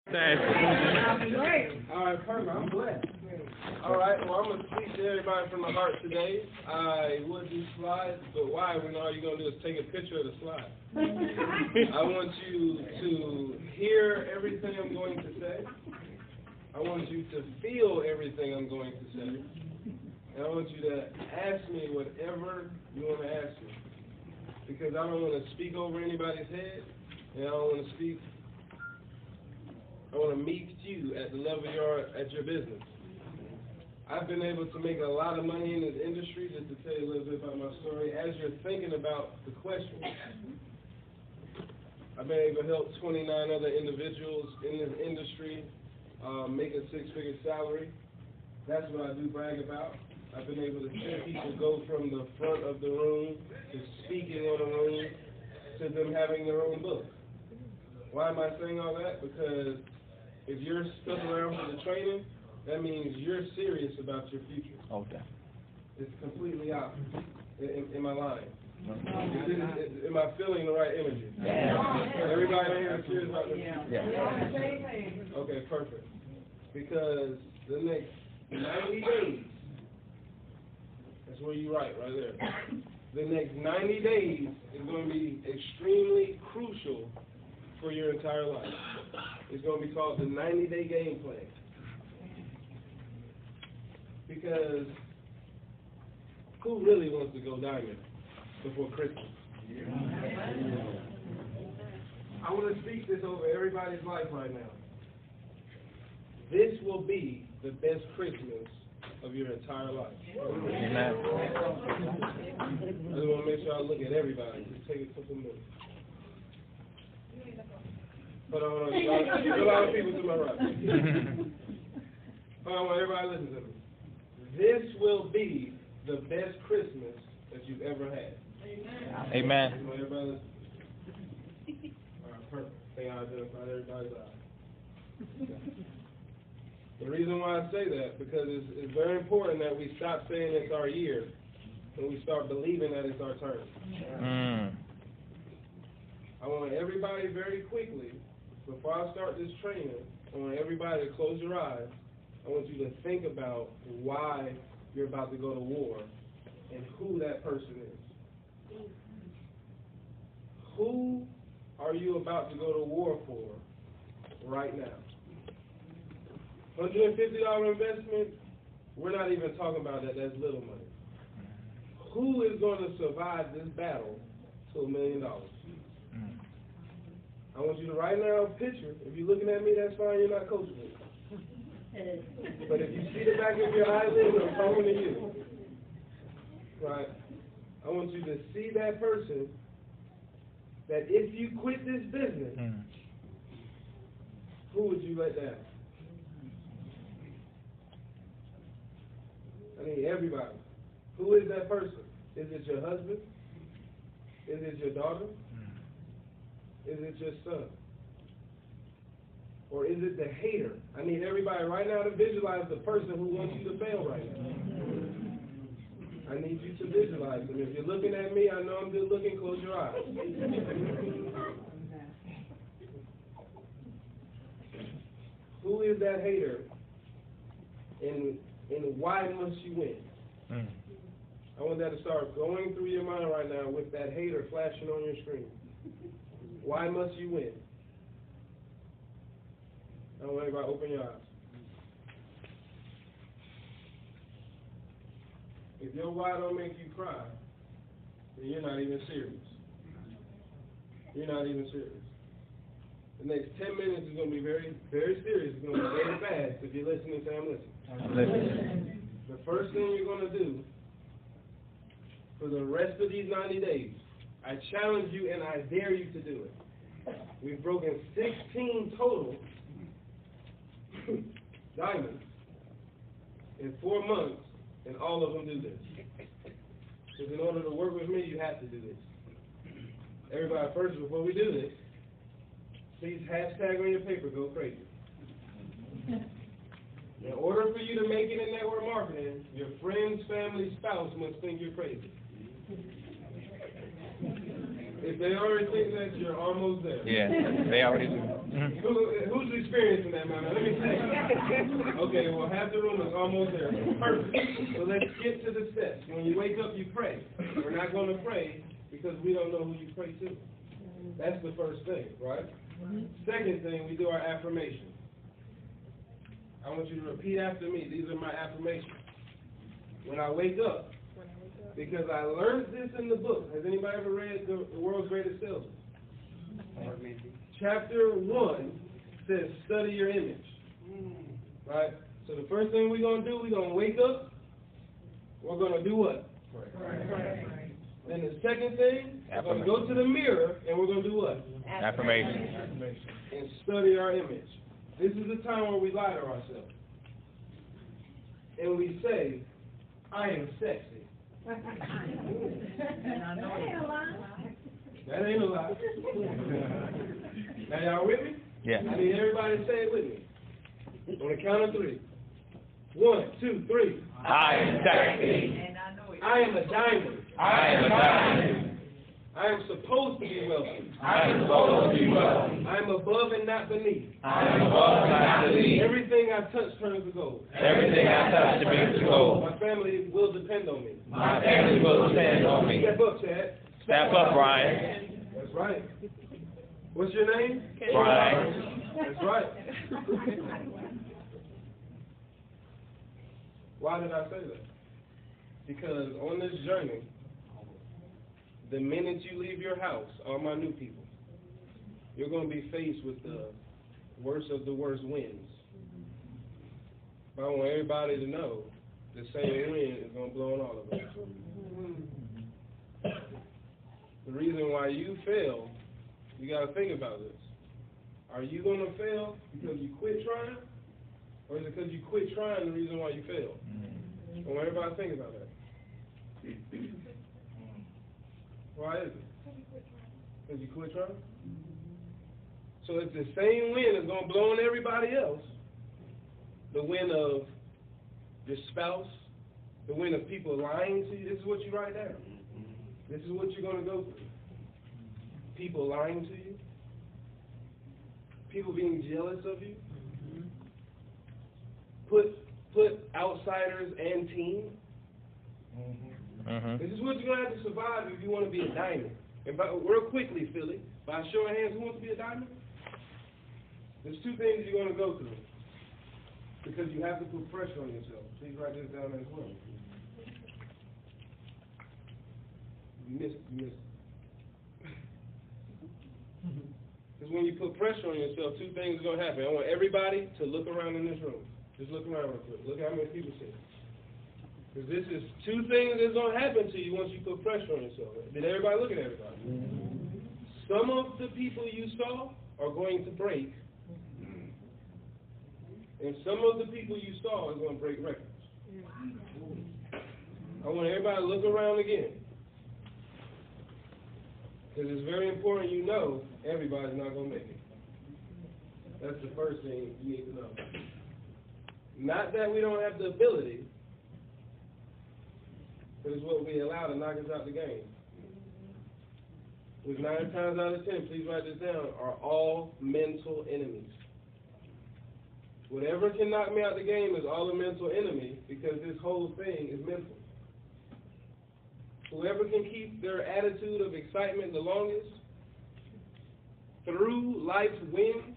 All right, perfect. I'm blessed. All right, well, I'm going to speak to everybody from the heart today. I would do slides, but why when all you're going to do is take a picture of the slide? I want you to hear everything I'm going to say. I want you to feel everything I'm going to say. And I want you to ask me whatever you want to ask me. Because I don't want to speak over anybody's head, and I don't want to speak. I want to meet you at the level you are at your business. I've been able to make a lot of money in this industry, just to tell you a little bit about my story. As you're thinking about the question, I've been able to help 29 other individuals in this industry make a six-figure salary. That's what I do brag about. I've been able to see people go from the front of the room to speaking on the room to them having their own book. Why am I saying all that? Because if you're stuck around for the training, that means you're serious about your future. Okay. It's completely opposite. Am I lying? Am I feeling the right energy? Yeah. Everybody in here is serious about their future? Yeah. Okay, perfect. Because the next 90 days, that's where you write, right there. The next 90 days is going to be extremely crucial for your entire life. It's going to be called the 90-day game plan. Because who really wants to go diamond before Christmas? I want to speak this over everybody's life right now. This will be the best Christmas of your entire life. Amen. I just want to make sure I look at everybody. Just take a couple minutes. Hold on. A lot of people to my right. Hold on, everybody listen to me. This will be the best Christmas that you've ever had. Amen. Everybody listen. All right, perfect. I think I identified everybody's eyes. The reason why I say that, because it's very important that we stop saying it's our year and we start believing that it's our turn. I want everybody very quickly, before I start this training, I want everybody to close your eyes. I want you to think about why you're about to go to war and who that person is. Who are you about to go to war for right now? $150 investment, we're not even talking about that. That's little money. Who is going to survive this battle to $1 million? I want you to right now picture. If you're looking at me, that's fine. You're not coaching me. But if you see the back of your eyelid, I'm talking to you. Right? I want you to see that person that if you quit this business, who would you let down? I need everybody. Who is that person? Is it your husband? Is it your daughter? Is it your son? Or is it the hater? I need everybody right now to visualize the person who wants you to fail right now. I need you to visualize them. If you're looking at me, I know I'm good looking, close your eyes. Who is that hater? And why must you win? I want that to start going through your mind right now with that hater flashing on your screen. Why must you win? I want everybody to open your eyes. If your why don't make you cry, then you're not even serious. You're not even serious. The next 10 minutes is going to be very, very serious. It's going to be very fast if you're listening, say I'm listening. I'm listening. The first thing you're going to do for the rest of these 90 days, I challenge you and I dare you to do it. We've broken 16 total diamonds in 4 months, and all of them do this. Because in order to work with me, you have to do this. Everybody, first, before we do this, please hashtag on your paper, go crazy. In order for you to make it in network marketing, your friends, family, spouse must think you're crazy. If they already think that, you're almost there. Yeah, they already do. Who's experiencing that now. Let me see. Okay, well, half the room is almost there. Perfect. So let's get to the steps. When you wake up, you pray. We're not going to pray because we don't know who you pray to. That's the first thing, right? Second thing, we do our affirmations. I want you to repeat after me. These are my affirmations. When I wake up, because I learned this in the book. Has anybody ever read The World's Greatest Salesman? Chapter 1 says, study your image. Right? So the first thing we're going to do, we're going to wake up. We're going to do what? Pray. Then the second thing, we're going to go to the mirror, and we're going to do what? Affirmation. And study our image. This is the time where we lie to ourselves. And we say, I am sexy. That ain't a lie. Now y'all with me? Yeah. I need everybody to say it with me. On the count of 3. 1, 2, 3. I am sexy. I am a diamond. I am a diamond. I am supposed to be wealthy. I am supposed to be wealthy. I am above and not beneath. I am above and not beneath. Everything I touch turns to gold. Everything I touch turns to gold. My family will depend on me. My family will depend on me. Step up, Chad. Step up, Brian. That's right. What's your name? Brian. That's right. Why did I say that? Because on this journey, the minute you leave your house, all my new people, you're going to be faced with the worst of the worst winds. But I want everybody to know the same wind is going to blow on all of us. The reason why you fail, you got to think about this. Are you going to fail because you quit trying? Or is it because you quit trying the reason why you failed? I want everybody to think about that. Why is it? Because you quit trying? So it's the same wind that's going to blow on everybody else. The wind of your spouse, the wind of people lying to you. This is what you write down. This is what you're going to go through. People lying to you. People being jealous of you. Put outsiders and team. This is what you're going to have to survive if you want to be a diamond. And real quickly, Philly, by a show of hands, who wants to be a diamond? There's 2 things you're going to go through. Because you have to put pressure on yourself. Please write this down as well. You missed it. Because when you put pressure on yourself, 2 things are going to happen. I want everybody to look around in this room. Just look around real quick. Look how many people see. Because this is 2 things that's going to happen to you once you put pressure on yourself. Did everybody look at everybody? Some of the people you saw are going to break. And some of the people you saw are going to break records. I want everybody to look around again. Because it's very important you know everybody's not going to make it. That's the first thing you need to know. Not that we don't have the ability, but it's what we allow to knock us out the game. With 9 times out of 10, please write this down, are all mental enemies. Whatever can knock me out the game is all a mental enemy because this whole thing is mental. Whoever can keep their attitude of excitement the longest through life's winds,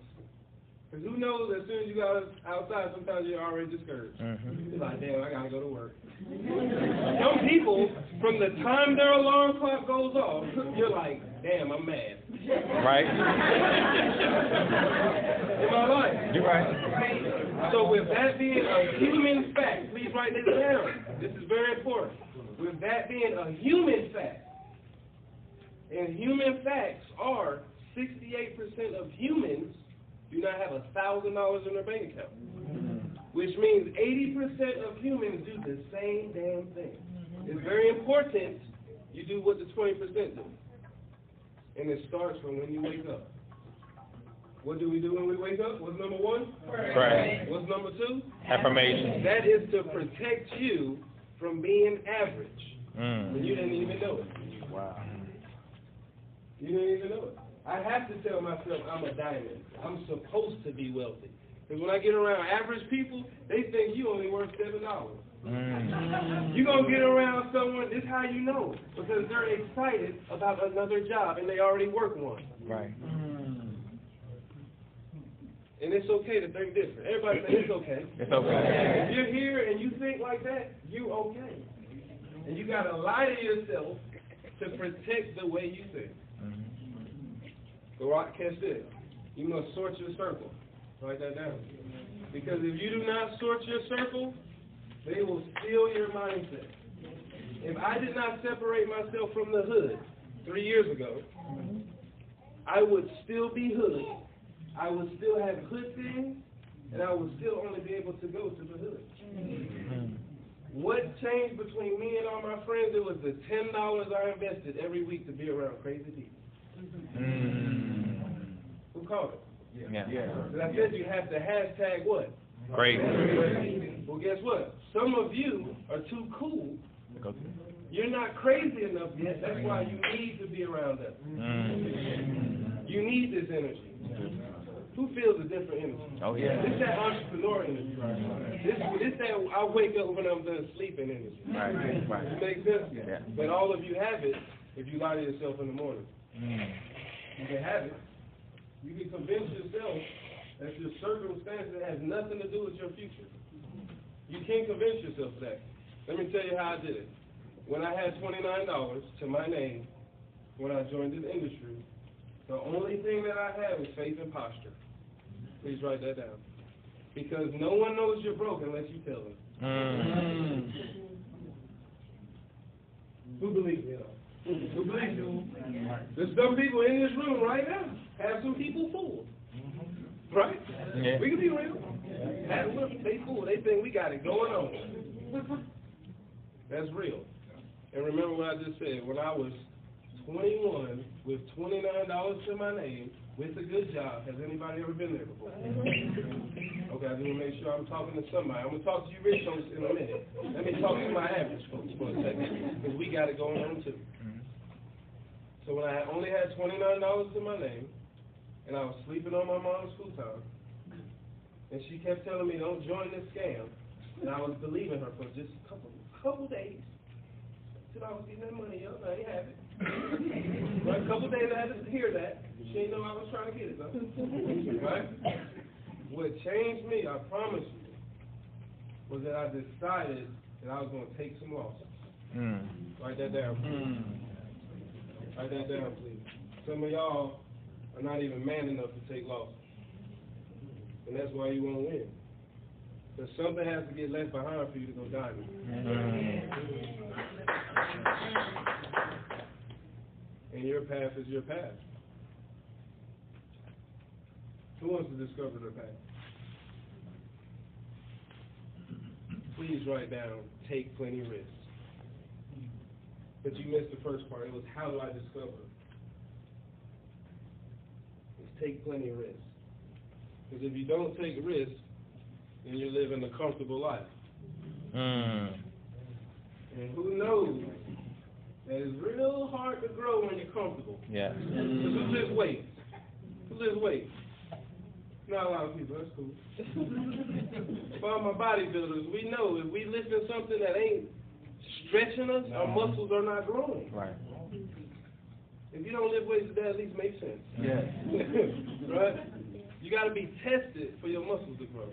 because who knows as soon as you go outside, sometimes you're already discouraged. You're like, damn, I got to go to work. Some people, from the time their alarm clock goes off, you're like, damn, I'm mad. Right. Am I right? You're right. So with that being a human fact, please write this down. This is very important. With that being a human fact, and human facts are 68% of humans do not have $1,000 in their bank account, which means 80% of humans do the same damn thing. It's very important you do what the 20% do. And it starts from when you wake up. What do we do when we wake up? What's number 1? Pray. What's number 2? Affirmation. That is to protect you from being average. And you didn't even know it. Wow. You didn't even know it. I have to tell myself I'm a diamond. I'm supposed to be wealthy. Because when I get around average people, they think you only worth $7. You're going to get around someone, this is how you know. Because they're excited about another job and they already work one. Right. And it's okay to think different. Everybody say it's okay. It's okay. If you're here and you think like that, you okay. And you got to lie to yourself to protect the way you think. Go out, catch this. You must sort your circle. Write that down. Because if you do not sort your circle, they will steal your mindset. If I did not separate myself from the hood 3 years ago, I would still be hood. I would still have hood things, and I would still only be able to go to the hood. What changed between me and all my friends? It was the $10 I invested every week to be around crazy people. Who called it? Yeah. And I said you have to hashtag what? Great. Well, guess what? Some of you are too cool. You're not crazy enough yet. That's why you need to be around us. You need this energy. Who feels a different energy? Oh, yeah. This that entrepreneur energy. This that I wake up when I'm done sleeping energy. Right. It makes sense? Yeah. But all of you have it if you lie to yourself in the morning. You can have it. You can convince yourself that your circumstances has nothing to do with your future. You can't convince yourself of that. Let me tell you how I did it. When I had $29 to my name, when I joined this industry, the only thing that I had was faith and posture. Please write that down. Because no one knows you're broke unless you tell them. Who believes me? Who believes me? There's some people in this room right now. Have some people fooled. Right? Yeah. We can be real. They fool. They think we got it going on. That's real. And remember what I just said. When I was 21 with $29 to my name with a good job, has anybody ever been there before? Okay, I just want to make sure I'm talking to somebody. I'm going to talk to you rich folks in a minute. Let me talk to my average folks for a second, because we got it going on too. So when I only had $29 to my name, and I was sleeping on my mom's futon, and she kept telling me, don't join this scam, and I was believing her for just a couple days, till I was getting that money up. I ain't have it. But a couple days I had to hear that. She didn't know I was trying to get it, though. Right? What changed me, I promise you, was that I decided that I was going to take some losses. Write that down. Write that down, please. Some of y'all are not even man enough to take losses. And that's why you won't win. Because something has to get left behind for you to go diamond. And your path is your path. Who wants to discover their path? Please write down, take plenty risks. But you missed the first part. It was, how do I discover? It's take plenty of risks. Because if you don't take risks, then you're living a comfortable life. And who knows that it's real hard to grow when you're comfortable. Yeah. So who lives weight? Who lives weight? Not a lot of people, that's cool. For all my bodybuilders, we know if we lift in something that ain't stretching us, our muscles are not growing. Right. If you don't lift weights, that at least makes sense. Yeah. Right? You got to be tested for your muscles to grow.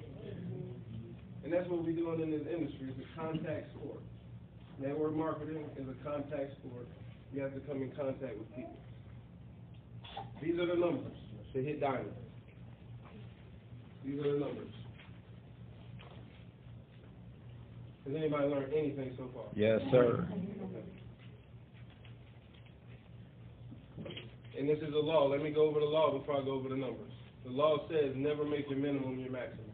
And that's what we're doing in this industry. It's a contact sport. Network marketing is a contact sport. You have to come in contact with people. These are the numbers to hit diamond. These are the numbers. Has anybody learned anything so far? Yes, sir. And this is a law. Let me go over the law before I go over the numbers. The law says never make your minimum your maximum.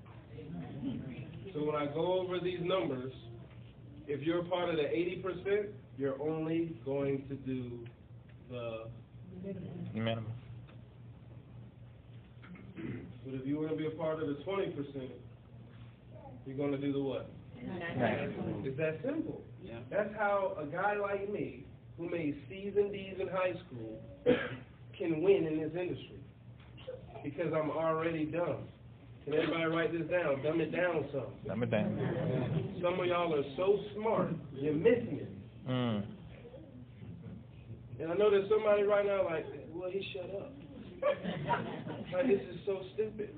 So when I go over these numbers, if you're part of the 80%, you're only going to do the minimum. But if you want to be a part of the 20%, you're going to do the what? It's that simple. Yeah. That's how a guy like me, who made C's and D's in high school, can win in this industry because I'm already dumb. Can everybody write this down? Dumb it down some. Dumb it down. Some of y'all are so smart, you're missing it. And I know there's somebody right now like, well, he shut up. Like, this is so stupid,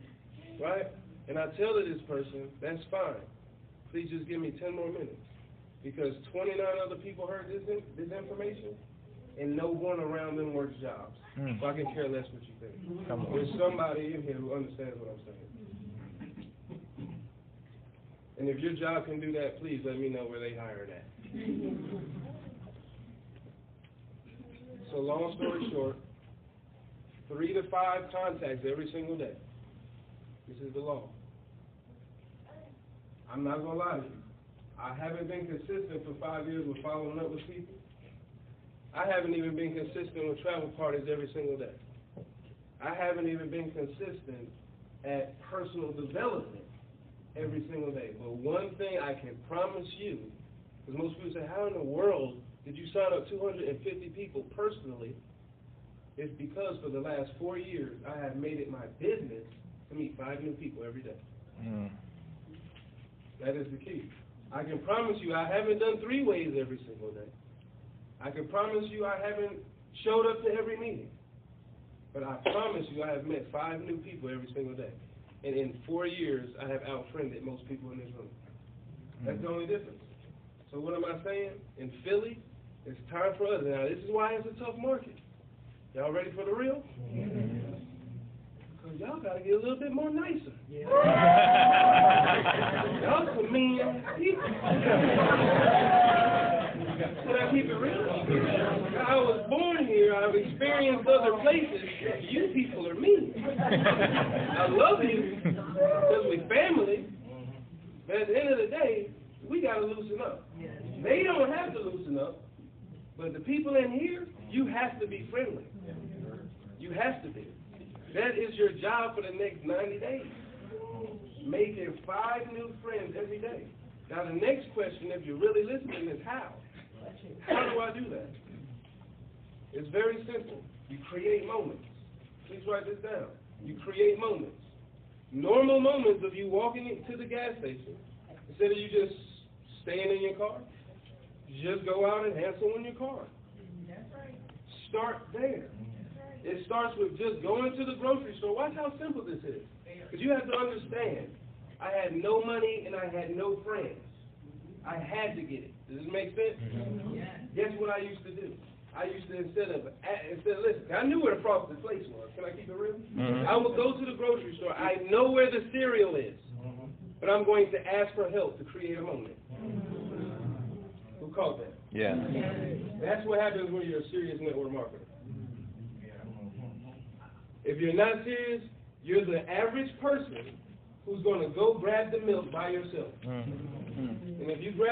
right? And I tell to this person, that's fine. Please just give me 10 more minutes. Because 29 other people heard this information, and no one around them works jobs. So I can care less what you think. There's somebody in here who understands what I'm saying. And if your job can do that, please let me know where they hired at. So long story short, 3 to 5 contacts every single day. This is the law. I'm not going to lie to you. I haven't been consistent for 5 years with following up with people. I haven't even been consistent with travel parties every single day. I haven't even been consistent at personal development every single day. But one thing I can promise you, because most people say, how in the world did you sign up 250 people personally? It's because for the last 4 years, I have made it my business to meet 5 new people every day. That is the key. I can promise you I haven't done 3 ways every single day. I can promise you I haven't showed up to every meeting. But I promise you I have met 5 new people every single day. And in 4 years, I have outfriended most people in this room. That's the only difference. So what am I saying? In Philly, it's time for us. Now, this is why it's a tough market. Y'all ready for the real? Because y'all got to get a little bit more nicer. Y'all some mean people. Can I keep it real? I was born here. I've experienced other places. You people are mean. I love you because we're family. But at the end of the day, we got to loosen up. They don't have to loosen up. But the people in here, you have to be friendly. You have to be. That is your job for the next 90 days. Making 5 new friends every day. Now the next question, if you're really listening, is how? How do I do that? It's very simple. You create moments. Please write this down. You create moments. Normal moments of you walking into the gas station, instead of you just staying in your car, just go out and have someone in your car. Start there. It starts with just going to the grocery store. Watch how simple this is. Because you have to understand, I had no money and I had no friends. I had to get it. Does this make sense? Guess what I used to do? I used to, instead of listen, I knew where the frosted flakes was. Can I keep it real? I would go to the grocery store. I know where the cereal is. But I'm going to ask for help to create a moment. Who caught that? Yeah. That's what happens when you're a serious network marketer. If you're not serious, you're the average person who's going to go grab the milk by yourself. And if you grab